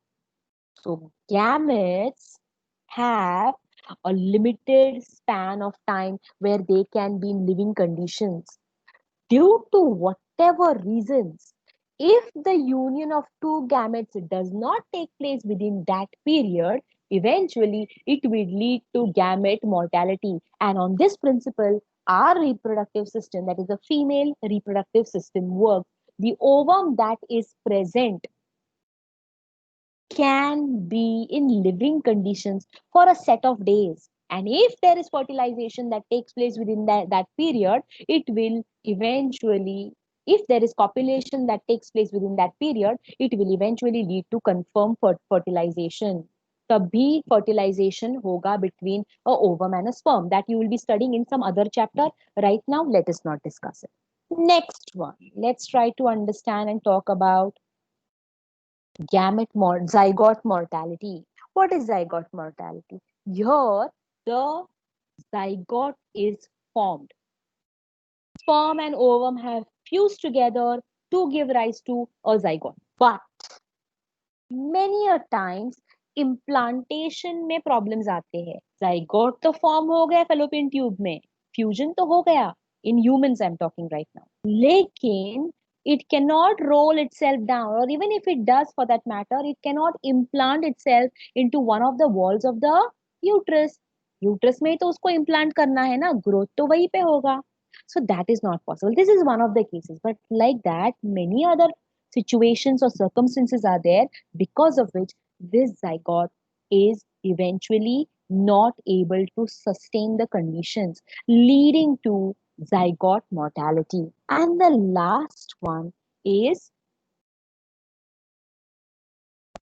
So gametes have a limited span of time where they can be in living conditions. Due to whatever reasons, if the union of two gametes does not take place within that period, eventually it will lead to gamete mortality. And on this principle, our reproductive system, that is the female reproductive system, works. The ovum that is present can be in living conditions for a set of days. And if there is fertilization that takes place within that period, it will eventually, if there is copulation that takes place within that period, it will eventually lead to confirmed fertilization. तभी fertilization होगा between a ovum and a sperm. That you will be studying in some other chapter. Right now, let us not discuss it. Next one, let's try to understand and talk about zygote mortality. What is zygote mortality? Here, the zygote is formed. Sperm and ovum have fuse together to give rise to a zygote. But many a times implantation में problems आते हैं. Zygote तो form हो गया fallopian tube में, fusion तो हो गया. In humans I'm talking right now. लेकिन it cannot roll itself down, or even if it does for that matter, it cannot implant itself into one of the walls of the uterus. Uterus में ही तो उसको implant करना है ना, growth तो वहीं पे होगा. So that is not possible. This is one of the cases, but like that, many other situations or circumstances are there because of which this zygote is eventually not able to sustain the conditions, leading to zygote mortality. And the last one is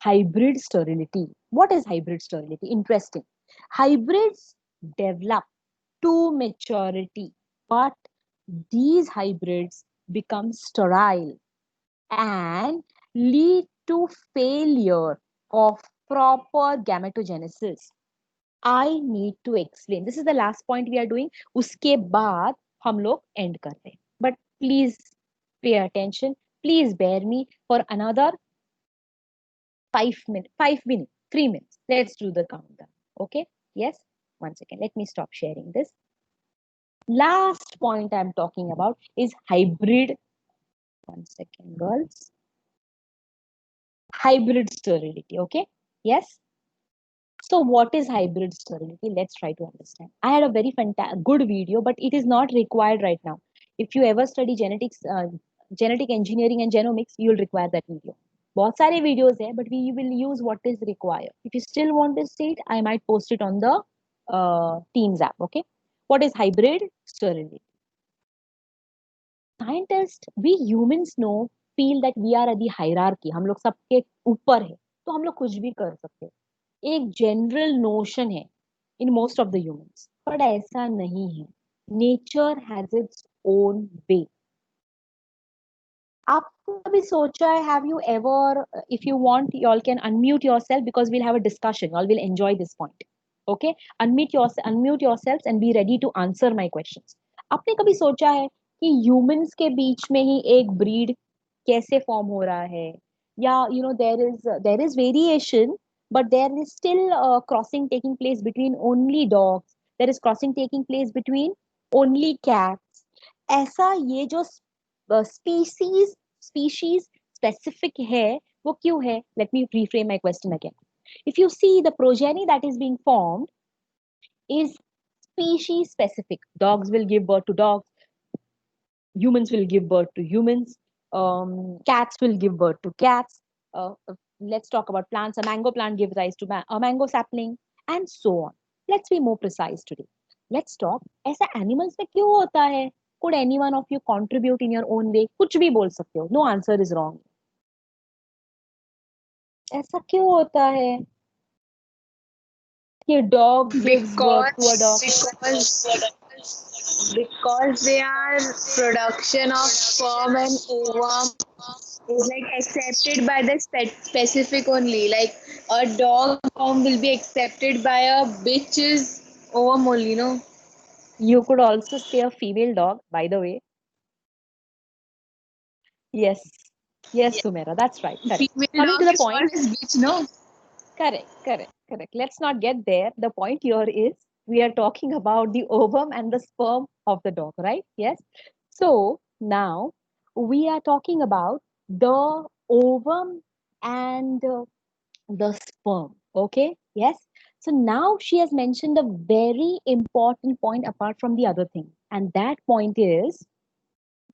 hybrid sterility. What is hybrid sterility? Interesting. Hybrids develop to maturity, but these hybrids become sterile and lead to failure of proper gametogenesis. I need to explain. This is the last point we are doing. उसके बाद हम लोग end करते हैं. But please pay attention. Please bear me for another 5 minutes, 3 minutes. Let's do the countdown. Okay? Yes? 1 second. Let me stop sharing this. Last point I'm talking about is hybrid. 1 second, girls. Hybrid sterility. Okay? Yes? So what is hybrid sterility? Let's try to understand. I had a very good video, but it is not required right now. If you ever study genetics, genetic engineering and genomics, you will require that video. बहुत सारे videos है, but we will use what is required. If you still want to see it, I might post it on the Teams app. Okay. What is hybrid sterility? Scientists, we humans know, feel that we are at the hierarchy. हम लोग सबके ऊपर है, तो हम लोग कुछ भी कर सकते हैं. एक जनरल नोशन है in most of the humans, but ऐसा नहीं है. Nature has its own way. आपने कभी सोचा है, have you ever, if you want you all can unmute yourself because we'll have a discussion, you all will enjoy this point. Okay, unmute yourselves and be ready to answer my questions. आपने कभी सोचा है कि humans के बीच में ही एक breed कैसे form हो रहा है, या there is variation, but there is still crossing taking place between only dogs, there is crossing taking place between only cats. ऐसा ये जो species specific है, वो क्यों है? Let me reframe my question again. If you see, the progeny that is being formed is species specific. Dogs will give birth to dogs, humans will give birth to humans, cats will give birth to cats. Let's talk about plants. A mango plant gives rise to a mango sapling, and so on. Let's be more precise today. Let's talk. ऐसा animals में क्यों होता है? Could any one of you contribute in your own way? कुछ भी बोल सकते हो. No answer is wrong. ऐसा क्यों होता है कि dog gives birth to a dog? Because their production of sperm and ovum is like accepted by the specific only. Like a dog sperm will be accepted by a bitch's ovum only, no? You could also say a female dog, by the way. Yes. Yes, Sumera, that's right. Correct. Female Coming dog to the is point. called as bitch, no? Correct. Let's not get there. The point here is we are talking about the ovum and the sperm of the dog, right? Yes. So now we are talking about the ovum and the sperm. Okay. Yes. So now she has mentioned a very important point apart from the other thing. And that point is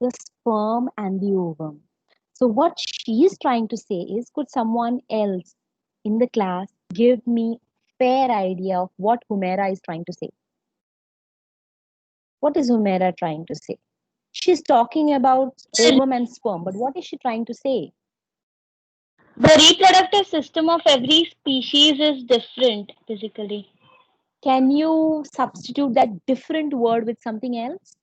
the sperm and the ovum. So what she is trying to say is, could someone else in the class give me fair idea of what Humera is trying to say? What is Humera trying to say? She's talking about ovum and sperm, but what is she trying to say? The reproductive system of every species is different physically. Can you substitute that different word with something else?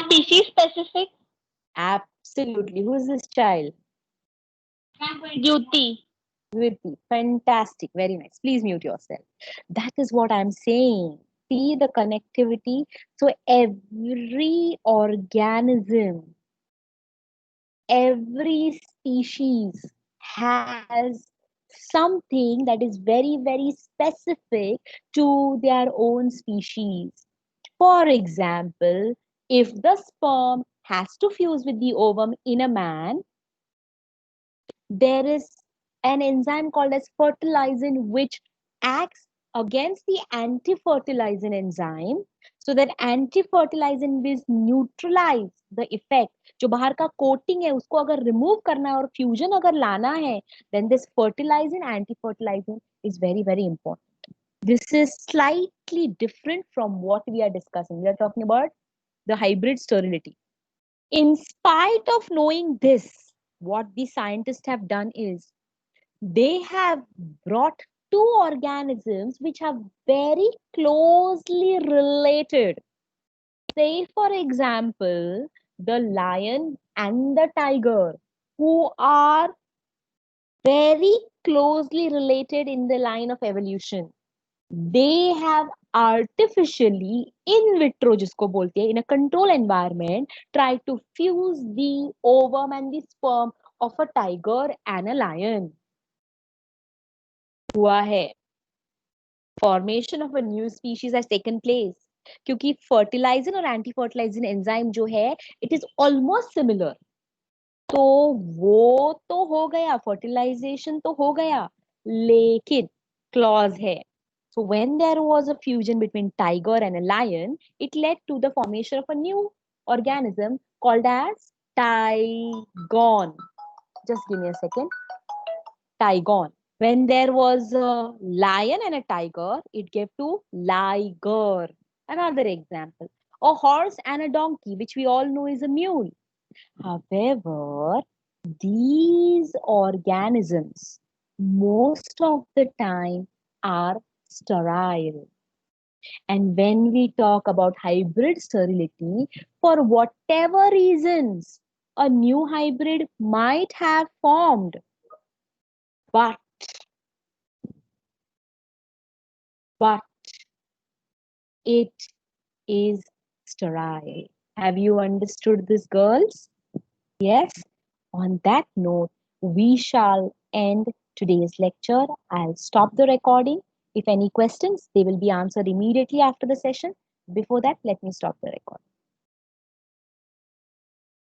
Species specific? Absolutely. Who is this child? Duty. Virti. Fantastic. Very nice. Please mute yourself. That is what I'm saying. see the connectivity. So every organism, every species has something that is very, very specific to their own species. For example, if the sperm has to fuse with the ovum in a man, there is an enzyme called as fertilizin which acts against the anti-fertilizin enzyme, so that anti-fertilizin will neutralize the effect. जो बाहर का coating है उसको अगर remove करना है और fusion अगर लाना है, then this fertilizin anti-fertilizin is very, very important. This is slightly different from what we are discussing. We are talking about the hybrid sterility. In spite of knowing this, what the scientists have done is they have brought two organisms which are very closely related. Say, for example, the lion and the tiger, who are very closely related in the line of evolution. They have artificially in vitro, जिसको बोलते हैं, in a control environment, try to fuse the ovum and the sperm of a tiger and a lion. हुआ है. Formation of a new species has taken place. क्योंकि fertilizin और anti-fertilizin enzyme जो है, it is almost similar. तो वो तो हो गया, fertilization तो हो गया, लेकिन clause है. So when there was a fusion between tiger and a lion, it led to the formation of a new organism called as tigon. Just give me a second. Tigon. When there was a lion and a tiger, it gave to liger. Another example. A horse and a donkey, which we all know is a mule. However, these organisms most of the time are sterile. And when we talk about hybrid sterility, for whatever reasons, a new hybrid might have formed, but it is sterile. Have you understood this, girls? Yes? On that note, we shall end today's lecture. I'll stop the recording. If any questions, they will be answered immediately after the session. Before that, let me stop the recording.